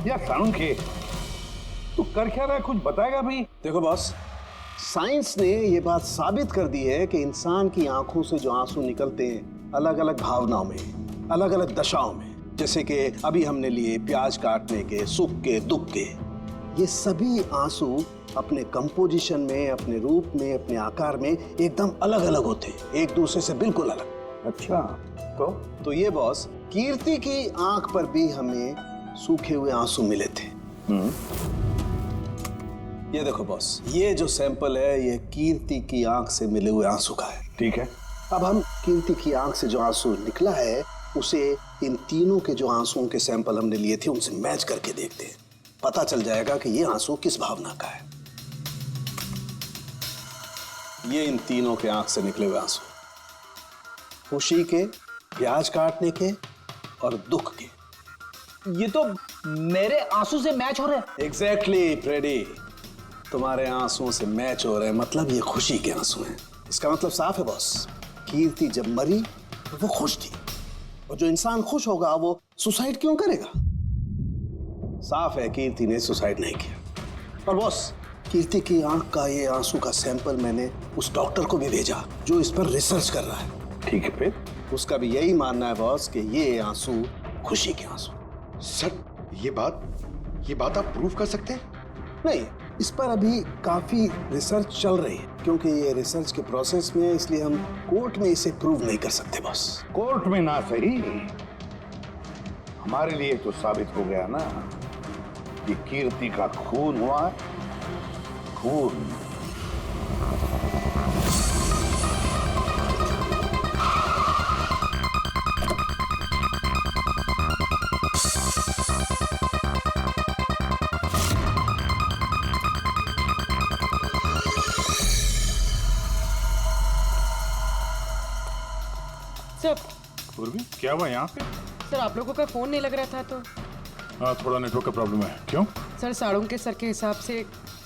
या सांखे, तू कर क्या रहा है, कुछ बताएगा भी? देखो बॉस, साइंस ने ये बात साबित कर दी है कि इंसान की आंखों से जो आंसू निकलते हैं अलग अलग भावनाओं में, अलग अलग दशाओं में, जैसे कि अभी हमने लिए प्याज काटने के, सुख के, दुख के, ये सभी आंसू अपने कंपोजिशन में, अपने रूप में, अपने आकार में एकदम अलग अलग होते हैं, एक दूसरे से बिल्कुल अलग। अच्छा, तो ये बॉस, कीर्ति की आंख पर भी हमें सूखे हुए आंसू मिले थे। ये देखो बॉस, ये जो सैंपल है ये कीर्ति की आंख से मिले हुए आंसू का है। ठीक है। अब हम कीर्ति की आंख से जो आंसू निकला है उसे इन तीनों के जो आंसुओं के सैंपल हमने लिए थे उनसे मैच करके देखते हैं, पता चल जाएगा कि ये आंसू किस भावना का है। ये इन तीनों के आंख से निकले हुए आंसू, खुशी के, प्याज काटने के और दुख के। ये तो मेरे आंसू से मैच हो रहे हैं। एग्जैक्टली फ्रेडी, तुम्हारे आंसुओं से मैच हो रहे हैं, मतलब ये खुशी के आंसू हैं। इसका मतलब साफ है बॉस, कीर्ति जब मरी तो वो खुश थी, और जो इंसान खुश होगा वो सुसाइड क्यों करेगा? साफ है कीर्ति ने सुसाइड नहीं किया। और बॉस, कीर्ति की आंख का ये आंसू का सैंपल मैंने उस डॉक्टर को भी भेजा जो इस पर रिसर्च कर रहा है। ठीक है, फिर उसका भी यही मानना है बॉस कि ये आंसू खुशी के आंसू। सर, ये बात आप प्रूव कर सकते हैं? नहीं, इस पर अभी काफी रिसर्च चल रही है, क्योंकि ये रिसर्च के प्रोसेस में है, इसलिए हम कोर्ट में इसे प्रूव नहीं कर सकते बॉस। कोर्ट में ना सही, हमारे लिए तो साबित हो गया ना कि कीर्ति का खून हुआ है, खून। सर, पूर्वी, क्या हुआ यहाँ पे? सर आप लोगों का फोन नहीं लग रहा था तो? हाँ, थोड़ा नेटवर्क का प्रॉब्लम है। क्यों? सर साड़ों के सर के हिसाब से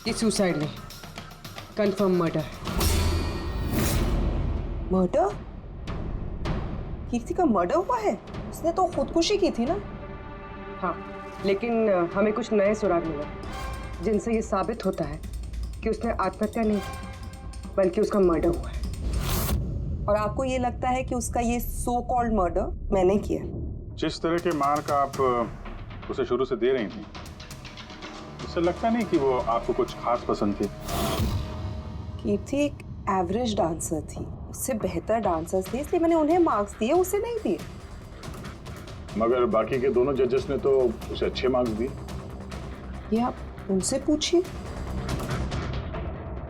ये सुसाइड नहीं, कंफर्म मर्डर। मर्डर? कीर्ति का मर्डर हुआ है? उसने तो खुदकुशी की थी ना? हाँ, लेकिन हमें कुछ नए सुराग मिले जिनसे ये साबित होता है कि उसने आत्महत्या नहीं की बल्कि उसका मर्डर हुआ है। और आपको ये लगता है कि उसका ये सो कॉल्ड मर्डर मैंने किया? जिस तरह के मार्क आप उसे शुरू से दे रही थी, उससे लगता नहीं कि वो आपको कुछ खास पसंद थी। कीर्ति एक एवरेज डांसर थी, उससे बेहतर डांसर्स थे, इसलिए मैंने उन्हें मार्क्स दिए, उसे नहीं दिए। मगर बाकी के दोनों जजेस ने तो उसे अच्छे मार्क्स दिए। ये आप उनसे पूछिए,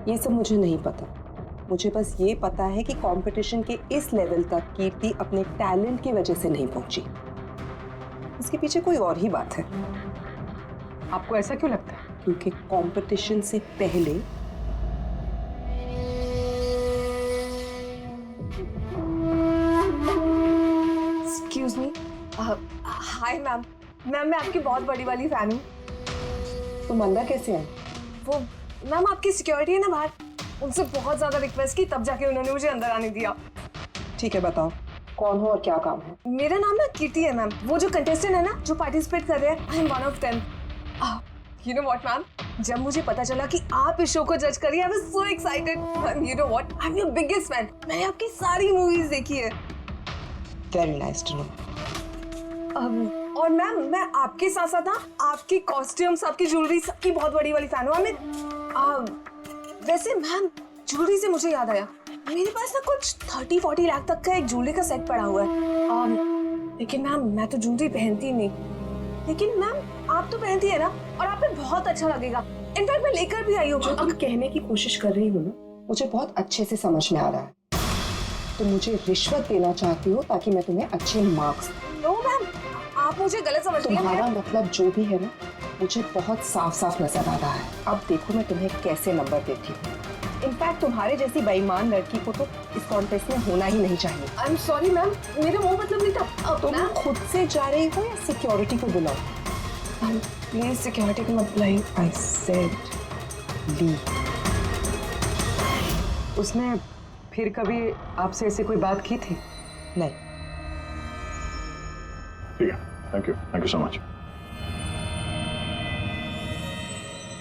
ये सब मुझे नहीं पता। मुझे बस ये पता है कि कंपटीशन के इस लेवल तक कीर्ति अपने टैलेंट की वजह से नहीं पहुंची। इसके पीछे कोई और ही बात है। आपको ऐसा क्यों लगता है? क्योंकि कंपटीशन से पहले एक्सक्यूज मी, हाय मैम। मैं आपकी बहुत बड़ी वाली फैन हूँ। तुम अंदर कैसे आए? वो मैम आपकी सिक्योरिटी है ना बाहर, उनसे बहुत ज्यादा रिक्वेस्ट की तब जाके उन्होंने मुझे अंदर आने दिया। ठीक है, बताओ कौन हो और क्या काम है? मेरा नाम ना कीर्ति है मैम। वो जो कंटेस्टेंट है ना जो पार्टिसिपेट कर रहे हैं, I am one of them. You know what ma'am, जब मुझे पता चला कि आप इस शो को जज करिए, I was so excited. You know what, I am your biggest fan. मैंने आपकी सारी मूवीज देखी है। Very nice to know. और मैम मैं आपके साथ साथ ना आपकी कॉस्ट्यूम्स, आपकी ज्वेलरी, सबकी बहुत बड़ी वाली फैन हूँ। वैसे मैम, ज्वेलरी से मुझे याद आया, मेरे पास ना कुछ 30-40 लाख तक का एक ज्वेलरी का सेट पड़ा हुआ है। लेकिन मैम मैं तो ज्वेलरी पहनती नहीं। लेकिन मैम आप तो पहनती है ना, और आप पे बहुत अच्छा लगेगा। इनफैक्ट मैं लेकर भी आई हूँ। जो तुम कहने की कोशिश कर रही हो ना, मुझे बहुत अच्छे से समझ में आ रहा है। तुम मुझे रिश्वत देना चाहती हो ताकि मैं तुम्हें अच्छे मार्क्स। नो मैम, आप मुझे गलत समझ रही हैं। तुम्हारा मतलब जो भी है ना, मुझे बहुत साफ साफ नजर आ रहा है। अब देखो मैं तुम्हें कैसे नंबर देती हूँ। इनफैक्ट तुम्हारे जैसी बेईमान लड़की को तो इस कॉन्टेस्ट में होना ही नहीं चाहिए। आई एम सॉरी मैम, मेरा वो मतलब नहीं था। तुम खुद से जा रही हो या सिक्योरिटी को बुलाओ? प्लीज सिक्योरिटी को मत बुलाइए। I said leave. उसने फिर कभी आपसे ऐसी कोई बात की थी? नहीं। ठीक है, thank you so much.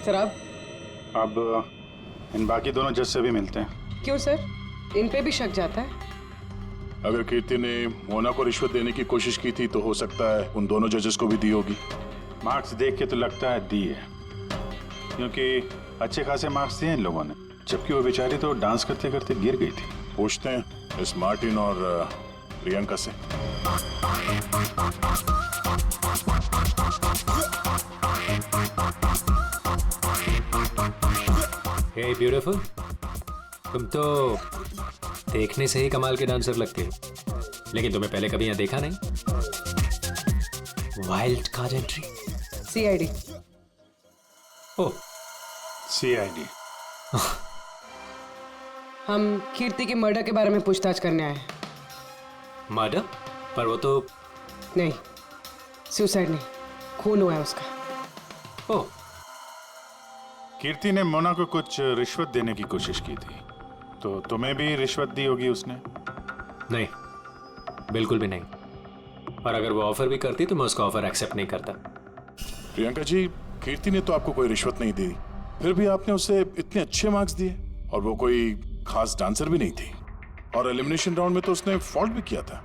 Sir आप अब इन बाकी दोनों जज से भी मिलते हैं। क्यों सर, इन पे भी शक जाता है? अगर कीर्ति ने मोना को रिश्वत देने की कोशिश की थी तो हो सकता है उन दोनों जजेस को भी दी होगी। मार्क्स देख के तो लगता है दी है, क्योंकि अच्छे खासे मार्क्स दिए इन लोगों ने, जबकि वो बेचारी तो डांस करते करते गिर गई थी। पूछते हैं इस मार्टिन और प्रियंका से। हे ब्यूटीफुल, तुम तो देखने से ही कमाल के डांसर लगते हो, लेकिन तुम्हें पहले कभी यहाँ देखा नहीं। Wild card entry. CID। ओह, CID। हम कीर्ति के मर्डर के बारे में पूछताछ करने आए हैं। मर्डर? पर वो तो नहीं, सुसाइड नहीं, खून हुआ है उसका। ओह, कीर्ति ने मोना को कुछ रिश्वत देने की कोशिश की थी, तो तुम्हें भी रिश्वत दी होगी उसने? नहीं, बिल्कुल भी नहीं। और अगर वो ऑफर भी करती तो मैं उसका ऑफर एक्सेप्ट नहीं करता। प्रियंका जी, कीर्ति ने तो आपको कोई रिश्वत नहीं दी, फिर भी आपने उसे इतने अच्छे मार्क्स दिए, और वो कोई खास डांसर भी नहीं थी, और एलिमिनेशन राउंड में तो उसने फॉल्ट भी किया था,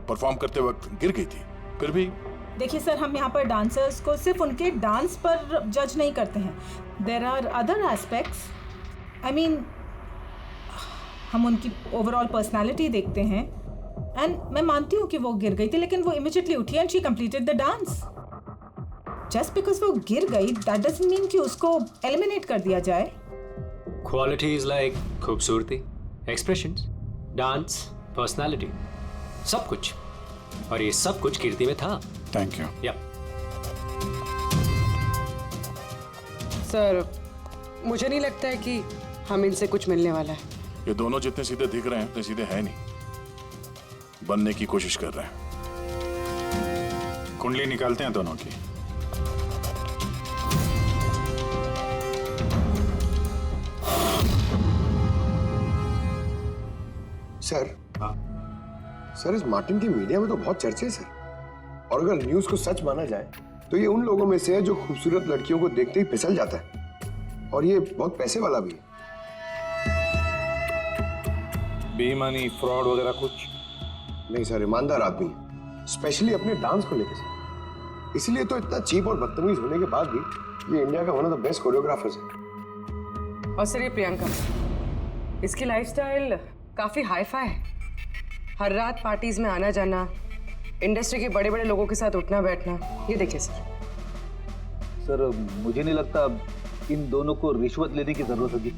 परफॉर्म करते वक्त गिर गई थी, फिर भी। देखिए सर, हम यहाँ पर डांसर्स को सिर्फ उनके डांस पर जज नहीं करते हैं। There are other aspects. I mean, हम उनकी ओवरऑल पर्सनालिटी देखते हैं। एंड मैं मानती हूँ कि वो गिर गई थी, लेकिन वो इमीडिएटली उठी and she completed the dance. Just because वो गिर गई दैट डजंट मीन कि उसको एलिमिनेट कर दिया जाए। क्वालिटीज लाइक खूबसूरती, एक्सप्रेशंस, डांस, पर्सनालिटी, सब कुछ, और ये सब कुछ कीर्ति में था। Thank you. या सर, मुझे नहीं लगता है कि हम इनसे कुछ मिलने वाला है। ये दोनों जितने सीधे दिख रहे हैं उतने सीधे हैं नहीं, बनने की कोशिश कर रहे हैं। कुंडली निकालते हैं दोनों की। सर, सर इस मार्टिन की मीडिया में तो बहुत चर्चे हैं सर, और अगर न्यूज़ को सच माना जाए तो ये उन लोगों में से है जो खूबसूरत लड़कियों को देखते ही फिसल जाता है, और ये बहुत पैसे वाला भी है। बेईमानी, फ्रॉड वगैरह कुछ नहीं सर, ईमानदार आदमी है, स्पेशली अपने डांस को लेकर सर। इसलिए तो इतना चीप और बदतमीज होने के बाद भी ये इंडिया का one of the best choreographers है। और सर, ये प्रियंका, इसकी लाइफस्टाइल काफी हाई फाई है। हर रात पार्टीज में आना जाना, इंडस्ट्री के बड़े बड़े लोगों के साथ उठना बैठना। ये देखिए सर। सर, मुझे नहीं लगता इन दोनों को रिश्वत लेने की जरूरत होगी।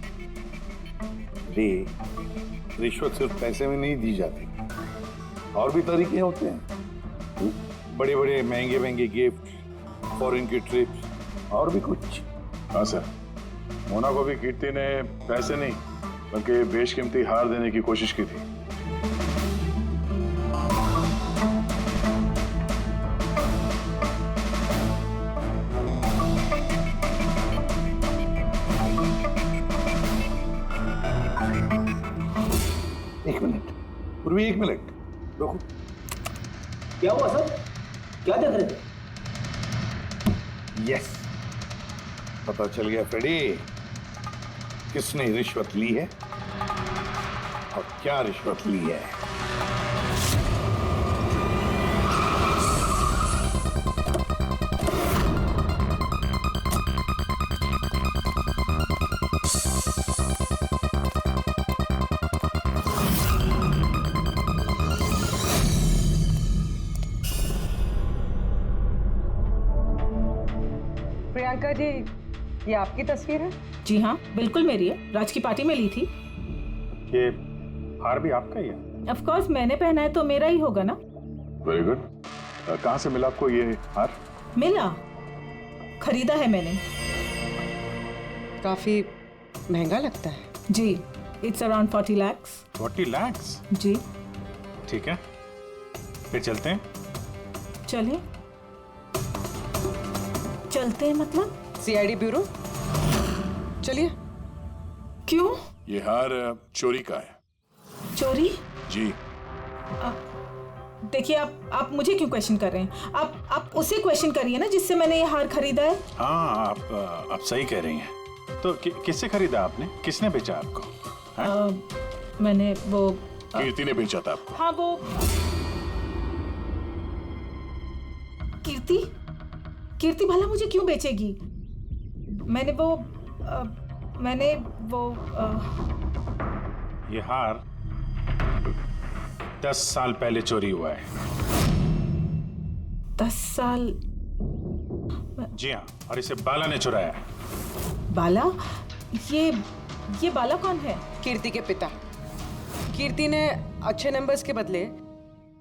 रिश्वत सिर्फ पैसे में नहीं दी जाती, और भी तरीके होते हैं। बड़े बड़े महंगे महंगे गिफ्ट, फॉरेन की ट्रिप्स, और भी कुछ। हाँ सर, मोना को भी कीर्ति ने पैसे नहीं बल्कि बेशकीमती हार देने की कोशिश की थी। एक मिनट पूर्वी, एक मिनट रुको। क्या हुआ सर? क्या देख रहे थे? यस, पता चल गया फ्रेडी, किसने रिश्वत ली है और क्या रिश्वत ली है। प्रियंका जी, ये आपकी तस्वीर है? जी हाँ, बिल्कुल मेरी है। राज की पार्टी में ली थी। ये हार भी आपका ही है? ऑफ कोर्स, मैंने पहना है तो मेरा ही होगा ना। Very good. कहाँ से मिला आपको ये हार? मिला, खरीदा है मैंने। काफी महंगा लगता है। जी, इट्स अराउंड 40 lakhs। 40 लाख? जी। ठीक है, फिर चलते हैं। चले चलते हैं मतलब? CID bureau. चलिए। क्यों? ये हार चोरी का है। चोरी? जी। देखिए आप मुझे क्यों क्वेश्चन कर रहे हैं? आप उसे क्वेश्चन करिए ना जिससे मैंने ये हार खरीदा है। हाँ, आप सही कह रही हैं। तो किससे खरीदा आपने? किसने बेचा आपको? मैंने वो कीर्ति ने बेचा था आपको। हाँ, वो कीर्ति भला मुझे क्यों बेचेगी? मैंने वो ये हार 10 साल पहले चोरी हुआ है। 10 साल? जी हाँ, और इसे बाला ने चुराया है। बाला? ये बाला कौन है? कीर्ति के पिता। कीर्ति ने अच्छे नंबर्स के बदले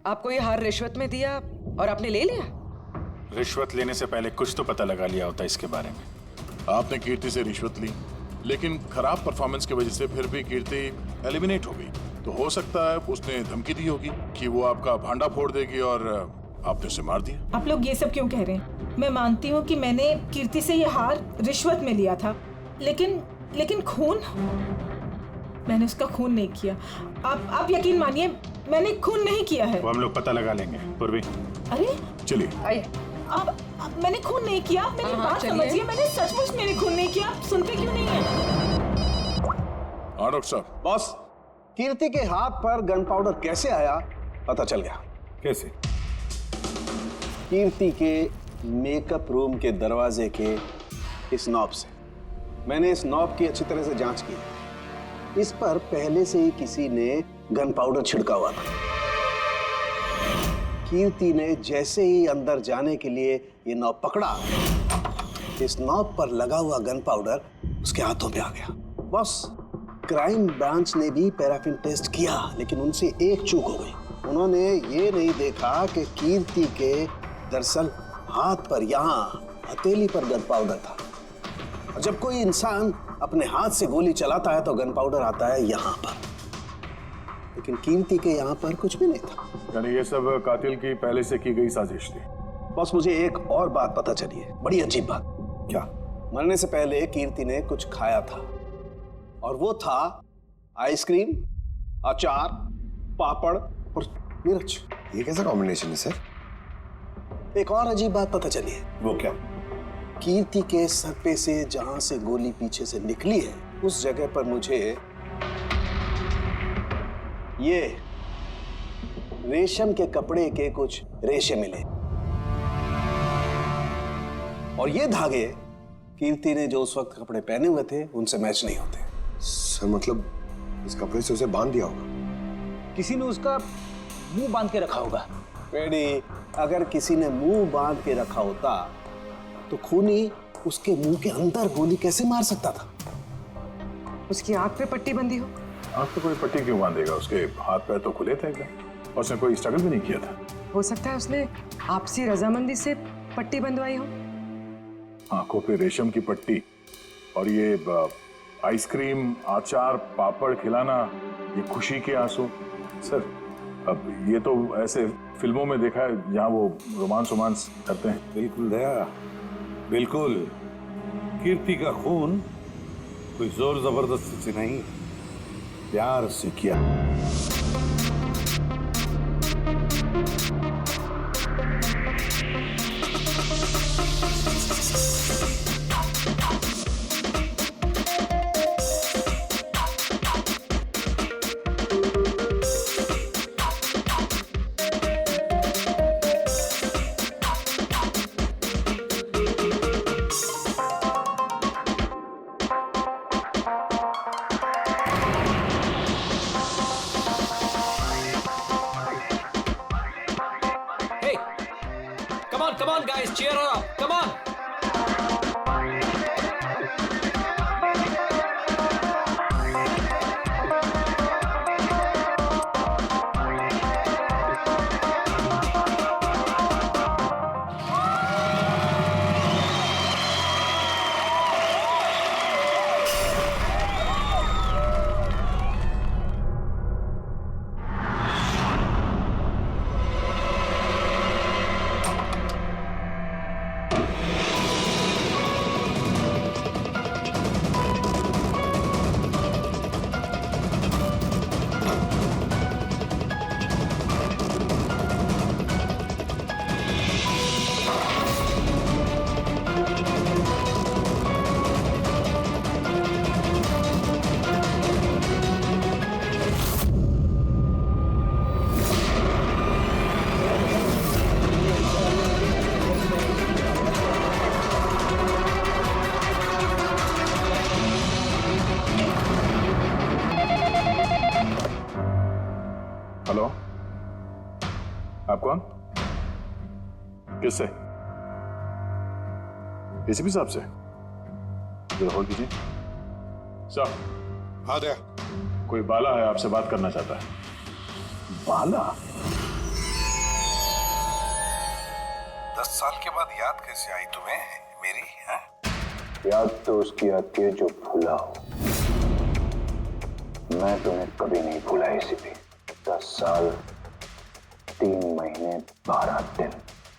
आपको ये हार रिश्वत में दिया और आपने ले लिया। रिश्वत लेने से पहले कुछ तो पता लगा लिया होता इसके बारे में। आपने कीर्ति से रिश्वत ली, लेकिन खराब परफॉर्मेंस की वजह से फिर भी कीर्ति एलिमिनेट हो गई। तो हो सकता है उसने धमकी दी होगी कि वो आपका भांडा फोड़ देगी और आपने उसे मार दिया। आप लोग ये सब क्यों कह रहे हैं? मैं मानती हूँ कि मैंने कीर्ति से ये हार रिश्वत में लिया था, लेकिन खून? मैंने उसका खून नहीं किया। आप यकीन मानिए, मैंने खून नहीं किया है। वो हम लोग पता लगा लेंगे। पूर्वी, अरे चलिए। आइए। अब मैंने खून नहीं किया। मेरी बात समझिए, मैंने सचमुच मैंने खून नहीं किया। आप सुनते क्यों नहीं है? हाँ डॉक्टर साहब। बॉस, कीर्ति के हाथ पर गन पाउडर कैसे आया पता चल गया। कैसे? कीर्ति के मेकअप रूम के दरवाजे के इस नॉब से। मैंने इस नॉब की अच्छी तरह से जांच की। इस पर पहले से ही किसी ने गन पाउडर छिड़का हुआ था। कीर्ति ने जैसे ही अंदर जाने के लिए ये नॉब पकड़ा, इस नॉब पर लगा हुआ गन पाउडर उसके हाथों पे आ गया। बॉस, क्राइम ब्रांच ने भी पैराफिन टेस्ट किया, लेकिन उनसे एक चूक हो गई। उन्होंने ये नहीं देखा कि कीर्ति के दरअसल हाथ पर यहाँ हथेली पर गन पाउडर था। और जब कोई इंसान अपने हाथ से गोली चलाता है तो गन पाउडर आता है यहाँ पर, लेकिन कीर्ति के यहाँ पर कुछ भी नहीं था। यानी ये सब कातिल की पहले से की गई साजिश थी। बस मुझे एक और बात पता चली है, बड़ी अजीब बात। क्या? मरने से पहले कीर्ति ने कुछ खाया था, और वो था आइसक्रीम, अचार, पापड़ और मिर्च। ये कैसा कॉम्बिनेशन है सर? एक और अजीब बात पता चली है। वो क्या? कीर्ति के सर पे से जहां से गोली पीछे से निकली है, उस जगह पर मुझे ये रेशम के कपड़े के कुछ रेशे मिले, और ये धागे कीर्ति ने जो उस वक्त कपड़े पहने हुए थे उनसे मैच नहीं होते। सर मतलब इस कपड़े से उसे बांध दिया होगा। किसी ने उसका मुंह बांध के रखा होगा। रेडी, अगर किसी ने मुंह बांध के रखा होता तो खूनी उसके मुंह के अंदर गोली कैसे मार सकता था? उसकी आंख पे पट्टी बंधी हो। आंख पे कोई पट्टी क्यों बांधेगा? उसके हाथ पैर तो खुले थे एकदम, और उसने कोई स्ट्रगल भी नहीं किया था। हो सकता है उसने आपसी रजामंदी से पट्टी बंधवाई हो। आंखों पे रेशम की पट्टी और ये आइसक्रीम, अचार, पापड़ खिलाना, ये खुशी के आंसू। सर, अब ये तो ऐसे फिल्मों में देखा है जहां वो रोमांस करते हैं। बिल्कुल दया, बिल्कुल। कीर्ति का खून कोई जोर जबरदस्ती से नहीं, प्यार से किया। किससे? एसीपी साहब से? जरा होल्ड कीजिए। सर। हाँ दया। कोई बाला है, आपसे बात करना चाहता है। बाला? 10 साल के बाद याद कैसे आई तुम्हें मेरी? है? याद तो उसकी आती है जो भूला हो। मैं तुम्हें कभी नहीं भूला एसीपी। 10 साल 3 महीने 12 दिन।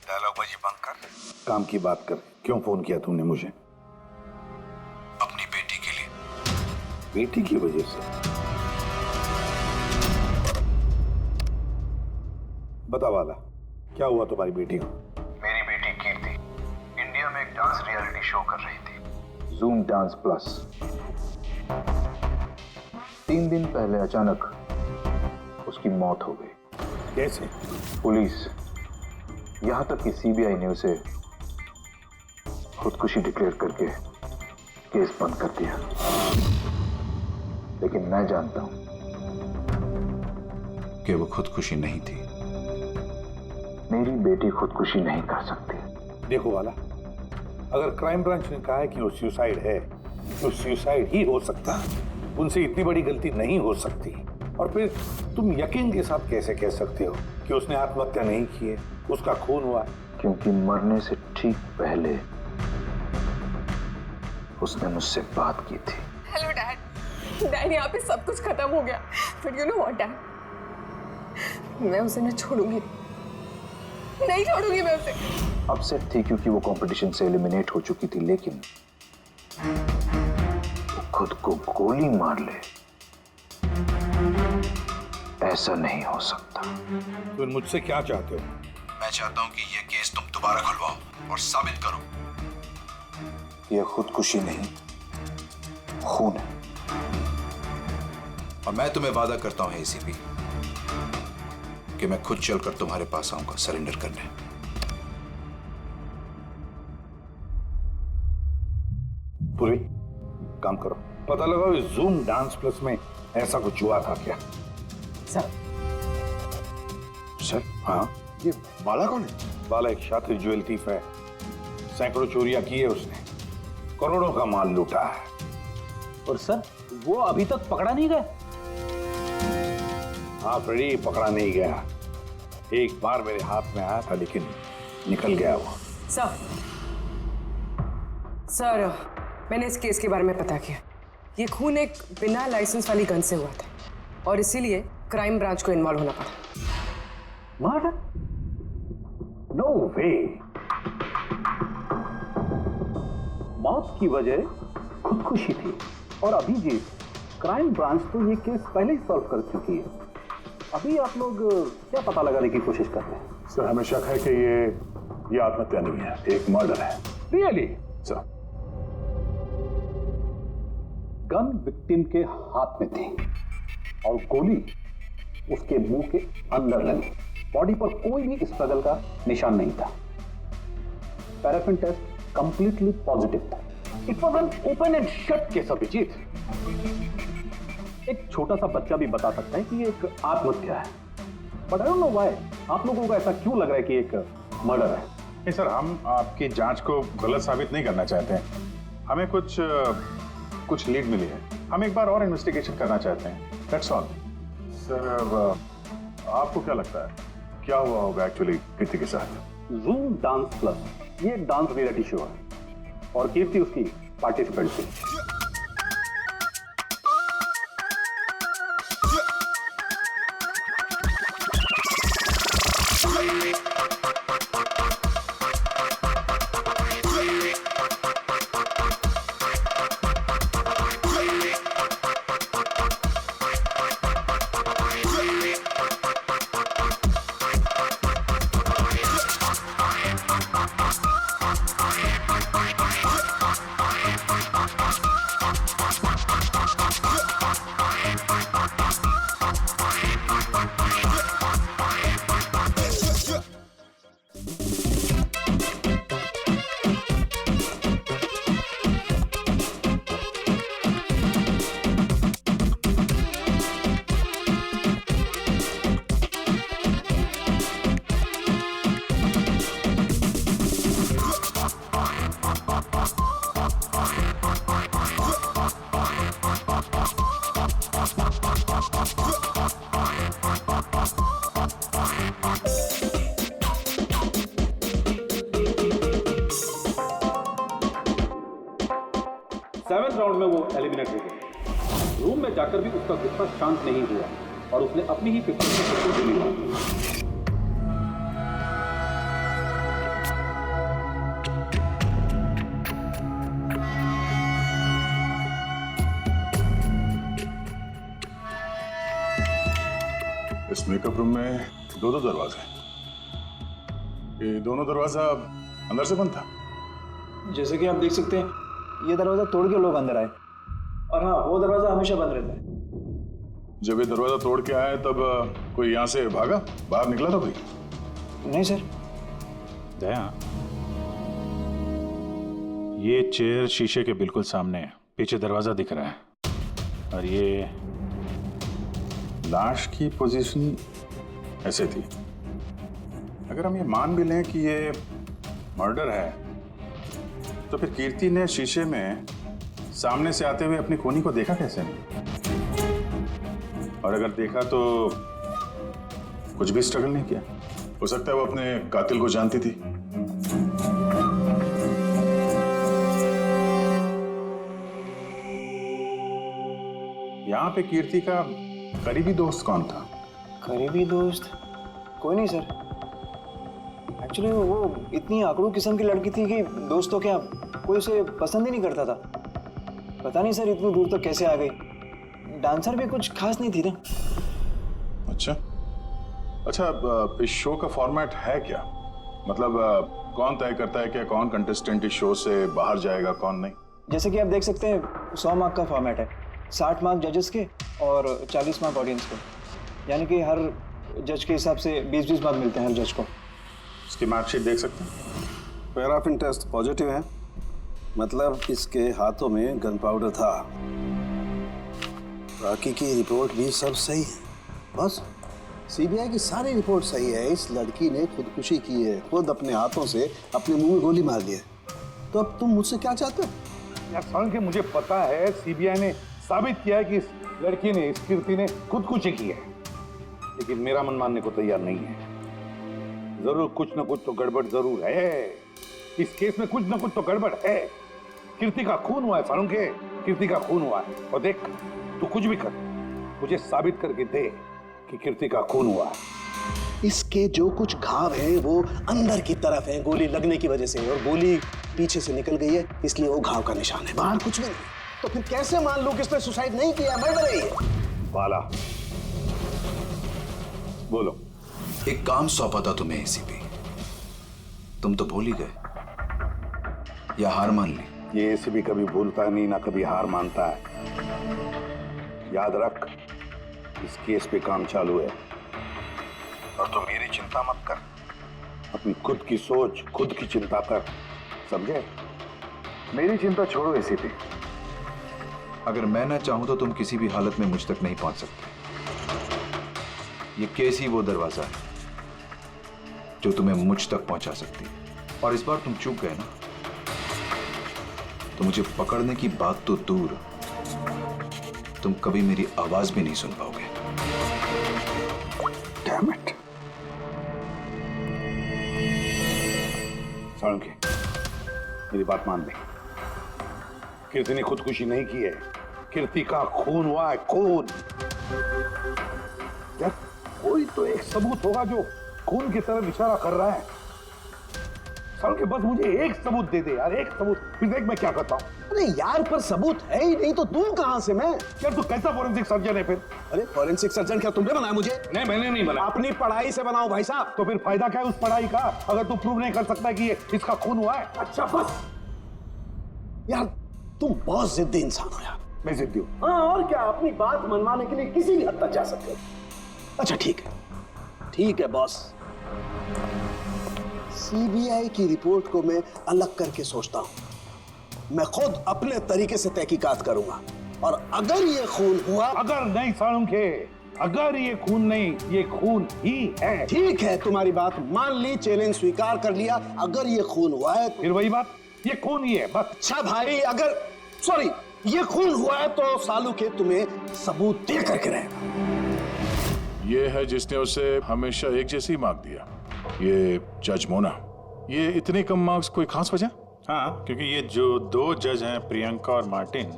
डायलॉग बाजी बंद कर, काम की बात कर। क्यों फोन किया तूने मुझे? अपनी बेटी के लिए। बेटी की वजह से? बता वाला, क्या हुआ तुम्हारी बेटी को? मेरी बेटी कीर्ति इंडिया में एक डांस रियलिटी शो कर रही थी, जूम डांस प्लस। 3 दिन पहले अचानक उसकी मौत हो गई। कैसे? पुलिस, यहां तक कि सीबीआई ने उसे खुदकुशी डिक्लेयर करके केस बंद कर दिया। लेकिन मैं जानता हूं कि वो खुदकुशी नहीं थी। मेरी बेटी खुदकुशी नहीं कर सकती। देखो वाला, अगर क्राइम ब्रांच ने कहा है कि वो सुसाइड है तो सुसाइड ही हो सकता। उनसे इतनी बड़ी गलती नहीं हो सकती। और फिर तुम यकीन के साथ कैसे कह सकते हो कि उसने आत्महत्या नहीं की है, उसका खून हुआ? क्योंकि मरने से ठीक पहले उसने मुझसे बात की थी। Hello dad. डैड, यहाँ पे सब कुछ खत्म हो गया। But you know what dad, मैं उसे न छोड़ूंगी, नहीं छोड़ूंगी मैं उसे। अपसेट थी क्योंकि वो कंपटीशन से एलिमिनेट हो चुकी थी, लेकिन वो खुद को गोली मार ले, ऐसा नहीं हो सकता। तुम मुझसे क्या चाहते हो? मैं चाहता हूं कि यह केस तुम दोबारा खुलवाओ और साबित करो यह खुदकुशी नहीं, खून है। और मैं तुम्हें वादा करता हूं एसीपी कि मैं खुद चलकर तुम्हारे पास आऊंगा सरेंडर करने। पूरी काम करो, पता लगाओ इस जूम डांस प्लस में ऐसा कुछ हुआ था क्या? सर। सर? हाँ। ये बाला कौन है? बाला एक शातिर ज्वेल थीफ है। सैकड़ों चोरियां की है उसने, करोड़ों का माल लूटा है। और सर, वो अभी तक पकड़ा नहीं गया? हाँ फ्रेडी, पकड़ा नहीं गया। एक बार मेरे हाथ में आया था लेकिन निकल गया वो। सर, मैंने इस केस के बारे में पता किया। ये खून एक बिना लाइसेंस वाली गन से हुआ था और इसीलिए क्राइम ब्रांच को इन्वॉल्व होना पड़ा। मर्डर? नो वे। मौत की वजह खुदकुशी थी और अभिजीत, क्राइम ब्रांच तो ये केस पहले ही सॉल्व कर चुकी है। अभी आप लोग क्या पता लगाने की कोशिश कर रहे हैं? सर, हमें शक है कि ये आत्महत्या नहीं है, एक मर्डर है। रियली? सर, गन विक्टिम के हाथ में थी और गोली उसके मुंह के अंदर लगी। बॉडी पर कोई भी स्ट्रगल का निशान नहीं था। पैराफिन टेस्ट कंप्लीटली पॉजिटिव था। It was an open and shut case Abhijit. एक छोटा सा बच्चा भी बता सकता है कि ये एक आत्महत्या है। But I don't know why आप लोगों को ऐसा क्यों लग रहा है कि एक मर्डर है? नहीं सर, हम आपकी जांच को गलत साबित नहीं करना चाहते हैं। हमें कुछ लीड मिली है, हम एक बार और इन्वेस्टिगेशन करना चाहते हैं, दैट्स ऑल। सर, आपको क्या लगता है क्या हुआ होगा एक्चुअली कीर्ति के साथ? जूम डांस प्लस ये एक डांस रियलिटी शो है और कीर्ति उसकी पार्टिसिपेंट थी। 7वें राउंड में वो एलिमिनेट हो गया। रूम में जाकर भी उसका गुस्सा शांत नहीं हुआ और उसने अपनी ही प्रिपरेशन को गोली मार दी। इस मेकअप रूम में दो दरवाजे हैं। ये दोनों दरवाजा अंदर से बंद था। जैसे कि आप देख सकते हैं ये दरवाजा तोड़ के लोग अंदर आए, और हाँ वो दरवाजा हमेशा बंद रहता है। जब ये दरवाजा तोड़ के आए तब कोई यहाँ से भागा, बाहर निकला था कोई? नहीं सर। दया, ये चेयर शीशे के बिल्कुल सामने है, पीछे दरवाजा दिख रहा है, और ये लाश की पोजीशन ऐसे थी। अगर हम ये मान भी लें कि ये मर्डर है, तो फिर कीर्ति ने शीशे में सामने से आते हुए अपनी खूनी को देखा कैसे नहीं? और अगर देखा तो कुछ भी स्ट्रगल नहीं किया? हो सकता है वो अपने कातिल को जानती थी। यहाँ पे कीर्ति का करीबी दोस्त कौन था? करीबी दोस्त कोई नहीं सर। एक्चुअली वो इतनी आकड़ू किस्म की लड़की थी कि दोस्त तो क्या, कोई उसे पसंद ही नहीं करता था। पता नहीं सर इतनी दूर तक कैसे आ गई। डांसर भी कुछ खास नहीं थी ना। अच्छा अच्छा, इस शो का फॉर्मेट है क्या? मतलब कौन तय करता है कि कौन कंटेस्टेंट इस शो से बाहर जाएगा, कौन नहीं? जैसे कि आप देख सकते हैं 100 मार्क का फॉर्मेट है, 60 मार्क जजेस के और 40 मार्क ऑडियंस के। यानी कि हर जज के हिसाब से 20-20 मार्क मिलते हैं हर जज को। इसकी मार्कशीट देख सकते हैं। पैराफिन टेस्ट पॉजिटिव है, मतलब इसके हाथों में गन पाउडर था। बाकी की रिपोर्ट भी सब सही है। बस सीबीआई की सारी रिपोर्ट सही है। इस लड़की ने खुदकुशी की है, खुद अपने हाथों से अपने मुंह में गोली मार दी है। तो अब तुम मुझसे क्या चाहते हो? यार सालुंखे, मुझे पता है सीबीआई ने साबित किया है कि इस लड़की ने, इस कीर्ति ने खुदकुशी की है, लेकिन मेरा मन मानने को तैयार नहीं है। जरूर कुछ ना कुछ तो गड़बड़ जरूर है। इस केस में कुछ ना कुछ तो गड़बड़ है। कीर्ति का खून हुआ है सालुंखे, कीर्ति का खून हुआ है। और देख, तू कुछ भी कर, मुझे साबित करके दे कि कीर्ति का खून हुआ है। इसके जो कुछ घाव हैं वो अंदर की तरफ है, गोली लगने की वजह से, और गोली पीछे से निकल गई है, इसलिए वो घाव का निशान है, बाहर कुछ भी नहीं। तो फिर कैसे मान लूं कि इसने सुसाइड नहीं किया, मर्डर है ये? बाला, बोलो। एक काम सौंपा था तुम्हें एसीपी, तुम तो भूल ही गए या हार मान ली? ये एसीपी कभी भूलता नहीं, ना कभी हार मानता है। याद रख, इस केस पे काम चालू है और तू मेरी चिंता मत कर, अपनी खुद की सोच, खुद की चिंता कर, समझे? मेरी चिंता छोड़ो एसीपी। अगर मैं ना चाहूं तो तुम किसी भी हालत में मुझ तक नहीं पहुंच सकते। ये केस ही वो दरवाजा है जो तुम्हें मुझ तक पहुंचा सकती है, और इस बार तुम चूक गए ना, तो मुझे पकड़ने की बात तो दूर, तुम कभी मेरी आवाज भी नहीं सुन पाओगे। Damn it. सालुंखे, मेरी बात मान ले। कीर्ति ने खुदकुशी नहीं की है, कीर्ति का खून हुआ है, खून। यार कोई तो एक सबूत होगा जो खून की तरफ इशारा कर रहा है। सालुंखे, बस मुझे एक सबूत दे दे यार, एक सबूत, फिर देख मैं क्या करता हूँ। अरे यार, पर सबूत है ही नहीं तो दूं कहां से मैं? यार तू कैसा फॉरेंसिक सर्जन है फिर? अरे फॉरेंसिक सर्जन क्या तुमने बनाया मुझे? नहीं, मैंने नहीं बनाया। अपनी पढ़ाई से बनाओ भाई साहब। तो फिर फायदा क्या है उस पढ़ाई का, अगर तू प्रूव नहीं कर सकता कि ये इसका खून हुआ है? अच्छा बस यार, तुम बहुत जिद्दी इंसान हो यार। मैं जिद्दी हूँ? हाँ, और क्या, अपनी बात मनवाने के लिए किसी भी हद तक जा सकते हो। अच्छा ठीक है बॉस, सीबीआई की रिपोर्ट को मैं अलग करके सोचता हूं। मैं खुद अपने तरीके से तहकीकात करूंगा, और अगर ये खून हुआ। अगर नहीं सालुंखे, अगर ये खून नहीं, ये खून ही है। ठीक है, तुम्हारी बात मान ली, चैलेंज स्वीकार कर लिया। अगर ये खून हुआ है फिर वही बात, ये खून ही है बस। अच्छा भाई, अगर सॉरी ये खून हुआ है तो सालुंखे तुम्हें सबूत दे करके रहेगा। ये है जिसने उसे हमेशा एक जैसी मार्क दिया, ये जज मोना। ये इतने कम मार्क्स कोई खास वजह? हाँ, क्योंकि ये जो 2 जज हैं प्रियंका और मार्टिन,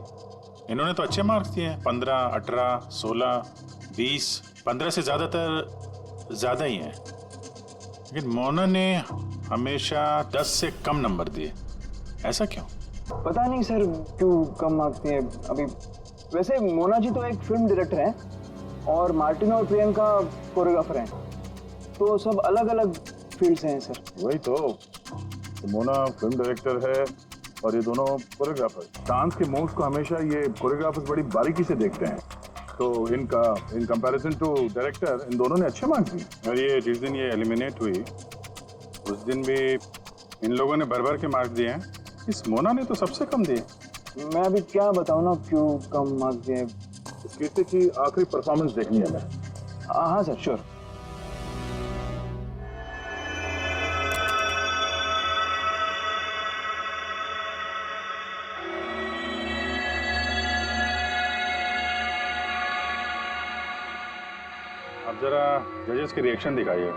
इन्होंने तो अच्छे मार्क्स दिए हैं, 15, 18, 16, 20, 15 से ज़्यादा ही हैं। लेकिन मोना ने हमेशा 10 से कम नंबर दिए, ऐसा क्यों? पता नहीं सर क्यों कम मार्क्स दिए अभी। वैसे मोना जी तो एक फिल्म डायरेक्टर हैं और मार्टिन और प्रियंका कोरियोग्राफर हैं, तो सब अलग अलग फील्ड से हैं सर। वही तो मोना फिल्म डायरेक्टर है और ये दोनों कोरियोग्राफर। डांस के मूव्स को हमेशा ये कोरियोग्राफर्स बड़ी बारीकी से देखते हैं, तो इन कंपैरिजन टू डायरेक्टर इन दोनों ने अच्छे मार्क्स दिए। और ये जिस दिन ये एलिमिनेट हुई उस दिन भी इन लोगों ने भर के मार्क्स दिए हैं, इस मोना ने तो सबसे कम दिए। मैं अभी क्या बताऊं ना क्यों कम मार्क्स दिए। इस कीर्ति की आखिरी परफॉर्मेंस देखनी है हमें। हाँ सर श्योर। अब जरा जजेस के रिएक्शन दिखाइए।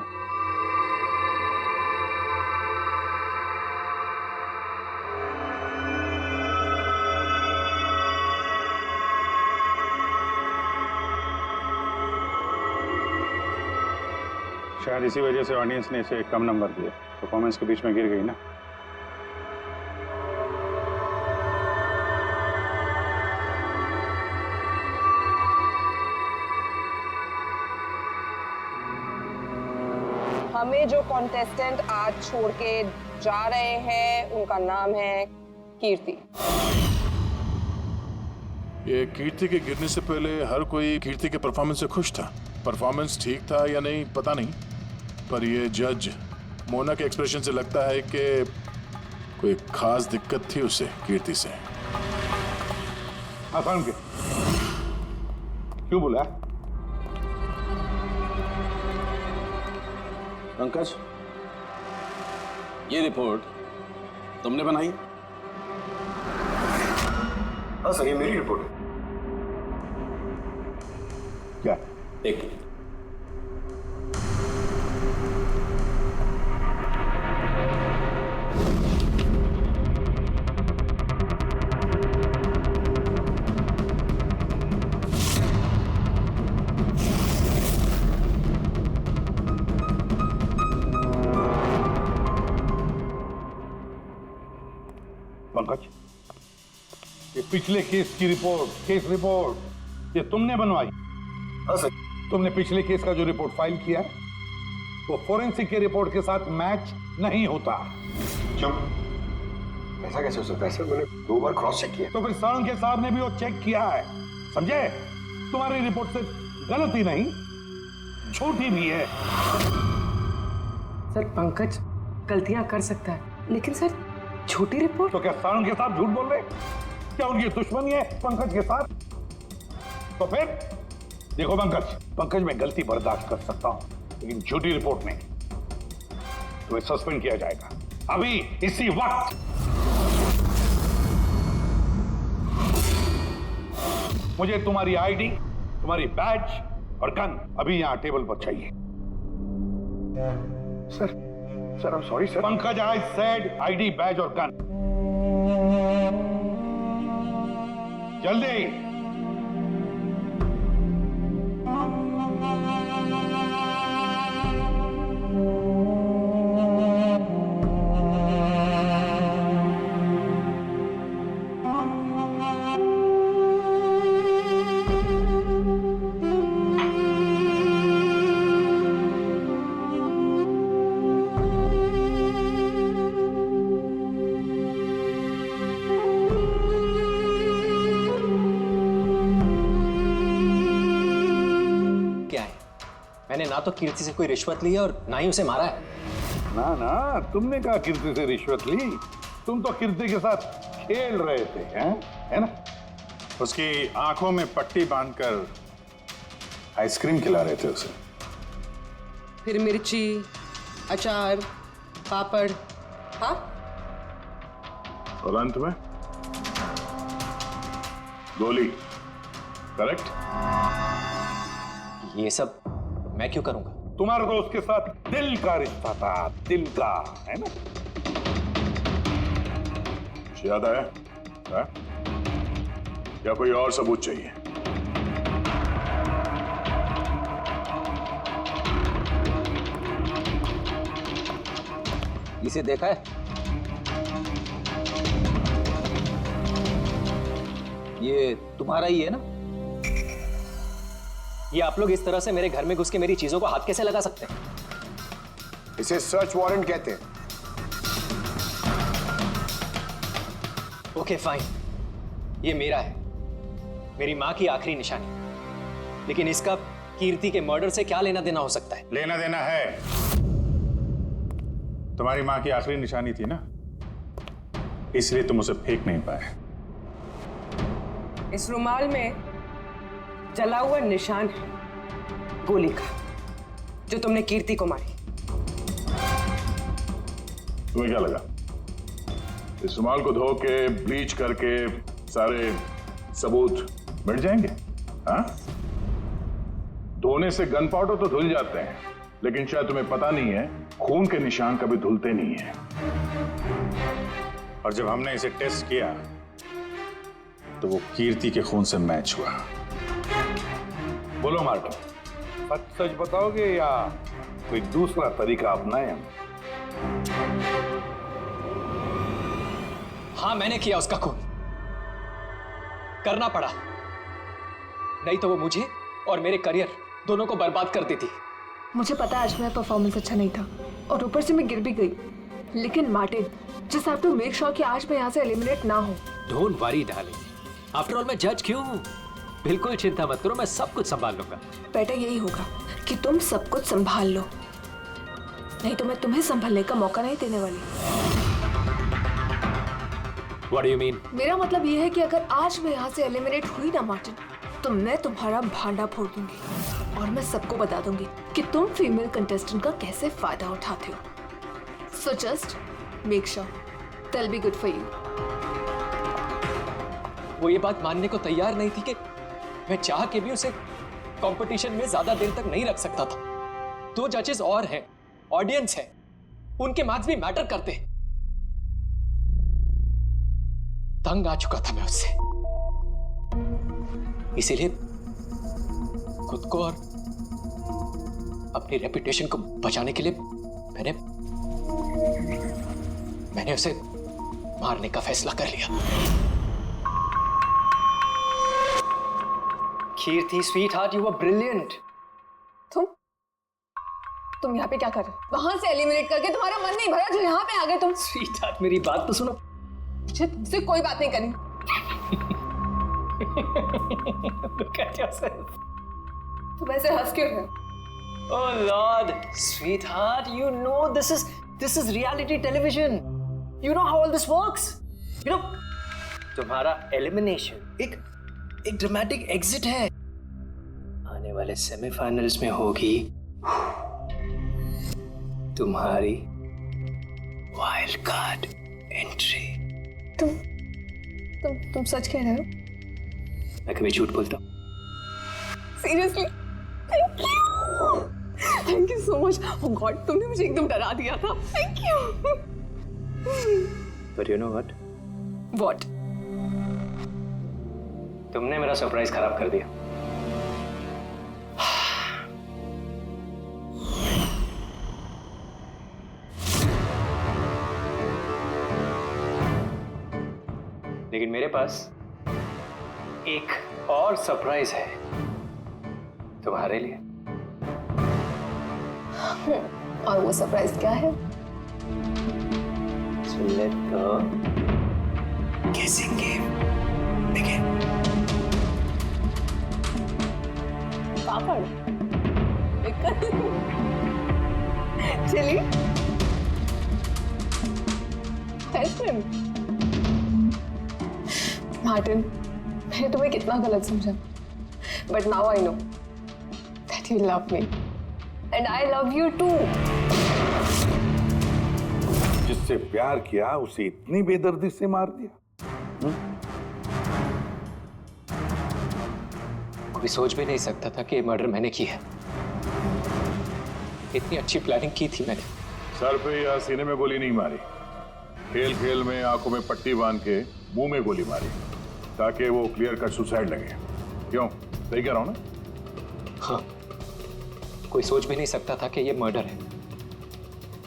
शायद इसी वजह से ऑडियंस ने इसे कम नंबर दिए, परफॉर्मेंस के बीच में गिर गई ना। हमें जो कॉन्टेस्टेंट आज छोड़ के जा रहे हैं उनका नाम है कीर्ति। ये कीर्ति के गिरने से पहले हर कोई कीर्ति के परफॉर्मेंस से खुश था। परफॉर्मेंस ठीक था या नहीं पता नहीं, पर ये जज मोना के एक्सप्रेशन से लगता है कि कोई खास दिक्कत थी उसे कीर्ति से। आसान के क्यों बोला? पंकज, ये रिपोर्ट तुमने बनाई? हाँ सर, ये मेरी रिपोर्ट है। क्या? एक मिनट। पंकज, ये पिछले केस की रिपोर्ट, केस रिपोर्ट ये तुमने बनवाई? हाँ सर। तुमने पिछले केस का जो रिपोर्ट फाइल किया है वो फोरेंसिक के रिपोर्ट के साथ मैच नहीं होता। क्यों? ऐसा कैसे हो सकता है सर? मैंने 2 बार क्रॉस चेक किया। तो फिर साळुंखे साहब ने भी वो चेक किया है, समझे? तुम्हारी रिपोर्ट से गलती नहीं, झूठी भी है। सर पंकज गलतियां कर सकता है, लेकिन सर छोटी रिपोर्ट। तो क्या साळुंखे साहब झूठ बोल रहे? क्या उनकी दुश्मनी है पंकज के साथ? तो फिर देखो पंकज मैं गलती बर्दाश्त कर सकता हूं, लेकिन झूठी रिपोर्ट में तुम्हें सस्पेंड किया जाएगा अभी इसी वक्त। मुझे तुम्हारी आईडी, तुम्हारी बैज और गन अभी यहां टेबल पर चाहिए। Sir I'm sorry sir. Pankaj, I said ID, badge और गन, जल्दी। मैंने ना तो कीर्ति से कोई रिश्वत ली है और ना ही उसे मारा है। ना ना, तुमने कहा कीर्ति से रिश्वत ली? तुम तो कीर्ति के साथ खेल रहे थे, हैं? है ना? उसकी आंखों में पट्टी बांधकर आइसक्रीम खिला रहे थे उसे। फिर मिर्ची, अचार, पापड़। हाँ, और अंत में गोली। करेक्ट? ये सब मैं क्यों करूंगा? तुम्हारा तो उसके साथ दिल का रिश्ता था, दिल का, है ना? कुछ याद आया? हाँ? या कोई और सबूत चाहिए? इसे देखा है? ये तुम्हारा ही है ना? ये आप लोग इस तरह से मेरे घर में घुस के मेरी चीजों को हाथ कैसे लगा सकते हैं? इसे सर्च वारंट कहते हैं। ओके फाइन, ये मेरा है, मेरी माँ की आखिरी निशानी। लेकिन इसका कीर्ति के मर्डर से क्या लेना देना हो सकता है? लेना देना है। तुम्हारी माँ की आखिरी निशानी थी ना, इसलिए तुम उसे फेंक नहीं पाए। इस रुमाल में जला हुआ निशान है गोली का, जो तुमने कीर्ति को मारी। तुम्हें क्या लगा इस रुमाल को धो के ब्लीच करके सारे सबूत मिट जाएंगे? हाँ? धोने से गन पाउडर तो धुल जाते हैं, लेकिन शायद तुम्हें पता नहीं है खून के निशान कभी धुलते नहीं है। और जब हमने इसे टेस्ट किया तो वो कीर्ति के खून से मैच हुआ। बोलो मार्टिन, सच सच बताओगे या कोई दूसरा तरीका अपनाएं? हाँ, मैंने किया उसका खून, करना पड़ा, नहीं तो वो मुझे और मेरे करियर दोनों को बर्बाद कर देती। मुझे पता है आज मेरा परफॉर्मेंस अच्छा नहीं था और ऊपर से मैं गिर भी गई, लेकिन Martin, just have to make sure कि आज मैं यहाँ से एलिमिनेट ना हो। Don't worry darling, after all मैं जज क्यों हूँ? बिल्कुल चिंता मत करो, मैं सब कुछ संभाल लूंगा। बेटा यही होगा कि तुम सब कुछ संभाल लो, नहीं तो मैं तुम्हें संभालने का मौका नहीं देने वाली। What do you mean? मेरा मतलब ये है कि अगर आज मैं यहाँ से एलिमिनेट हुई ना मार्टिन, तो मैं तुम्हारा भांडा फोड़ दूंगी और मैं सबको बता दूंगी कि तुम फीमेल कंटेस्टेंट का कैसे फायदा उठाते हो। So just make sure that'll be good for you. वो ये बात मानने को तैयार नहीं थी कि मैं चाह के भी उसे कंपटीशन में ज्यादा देर तक नहीं रख सकता था। 2 जजेस और हैं, ऑडियंस है, उनके मार्क्स भी मैटर करते हैं। तंग आ चुका था मैं उससे, इसीलिए खुद को और अपनी रेपुटेशन को बचाने के लिए मैंने उसे मारने का फैसला कर लिया। कीर्ति स्वीटहार्ट, यू वर ब्रिलियंट। तुम यहाँ पे क्या कर रहे हो? वहां से एलिमिनेट करके तुम्हारा मन नहीं भरा जो यहाँ पे आ गए तुम? स्वीटहार्ट, मेरी बात तो सुनो। मुझे तुमसे कोई बात नहीं करनी। Look at yourself. तुम ऐसे हंस क्यों रहे हो? Oh Lord, sweetheart, you know this is reality television. You know how all this works. You know, तुम्हारा एलिमिनेशन एक ड्रामेटिक एग्जिट है। आने वाले सेमीफाइनल्स में होगी तुम्हारी वाइल्ड कार्ड एंट्री। तुम सच कह रहे हो? मैं कभी झूठ बोलता हूँ? Seriously? Thank you so much. Oh God, तुमने मुझे एकदम डरा दिया था। Thank you. But you know what? What? तुमने मेरा सरप्राइज खराब कर दिया। लेकिन मेरे पास एक और सरप्राइज है तुम्हारे लिए। और वो सरप्राइज क्या है? So let the guessing game begin. Papad, chilli, ice cream. Martin, मैंने तुम्हें कितना गलत समझा, but now I know that you love me and I love you too. जिससे प्यार किया उसे इतनी बेदर्दी से मार दिया। कोई सोच भी नहीं सकता था कि ये मर्डर मैंने किया है। इतनी अच्छी प्लानिंग की थी मैंने। सर पे या सीने में गोली नहीं मारी, खेल खेल में आंखों में पट्टी बांध के मुंह में गोली मारी ताकि वो क्लियर कट सुसाइड लगे। क्यों, सही कह रहा हूं ना? हाँ, कोई सोच भी नहीं सकता था कि ये मर्डर है।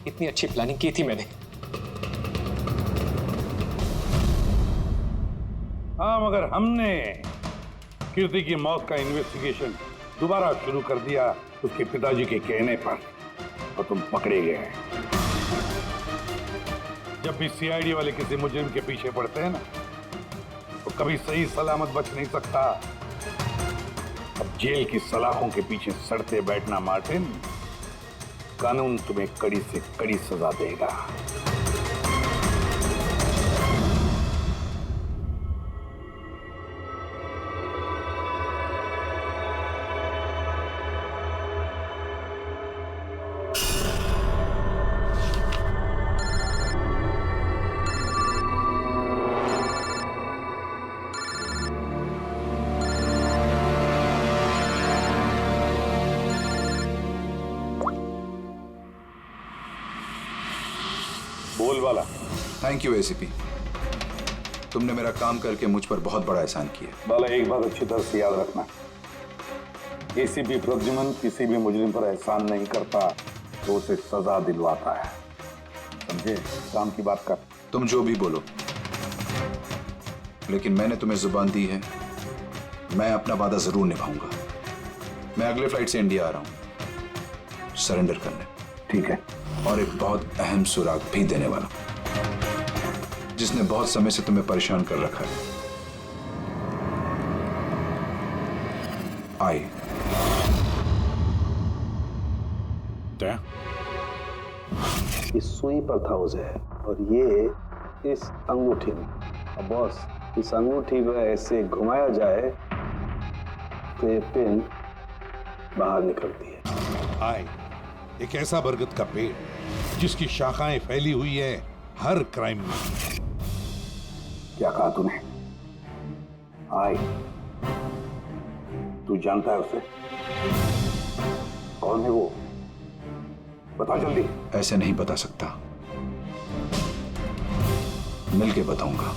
इतनी अच्छी प्लानिंग की थी मैंने। हाँ, मगर हमने कीर्ति की मौत का इन्वेस्टिगेशन दोबारा शुरू कर दिया उसके पिताजी के कहने पर, तो तुम पकड़े गए। जब भी सीआईडी वाले किसी मुजरिम के पीछे पड़ते हैं ना, तो कभी सही सलामत बच नहीं सकता। अब जेल की सलाखों के पीछे सड़ते बैठना मार्टिन, कानून तुम्हें कड़ी से कड़ी सजा देगा। बोल वाला। थैंक यू एसीपी, तुमने मेरा काम करके मुझ पर बहुत बड़ा एहसान किया। बाला, एक बात अच्छी तरह से याद रखना, एसीपी प्रद्युमन किसी भी मुजरिम पर एहसान नहीं करता तो उसे सजा दिलवाता है, समझे? काम की बात कर। तुम जो भी बोलो, लेकिन मैंने तुम्हें जुबान दी है, मैं अपना वादा जरूर निभाऊंगा। मैं अगले फ्लाइट से इंडिया आ रहा हूं सरेंडर करने। ठीक है। और एक बहुत अहम सुराग भी देने वाला, जिसने बहुत समय से तुम्हें परेशान कर रखा है। आई इस सुई पर था उसे, और ये इस अंगूठी में। अब बॉस, इस अंगूठी को ऐसे घुमाया जाए तो ये पिन बाहर निकलती है। आए, एक ऐसा बरगद का पेड़ जिसकी शाखाएं फैली हुई है हर क्राइम में। क्या कहा तूने? आए, तू जानता है उसे? कौन है वो? बता जल्दी। ऐसे नहीं बता सकता, मिलके बताऊंगा।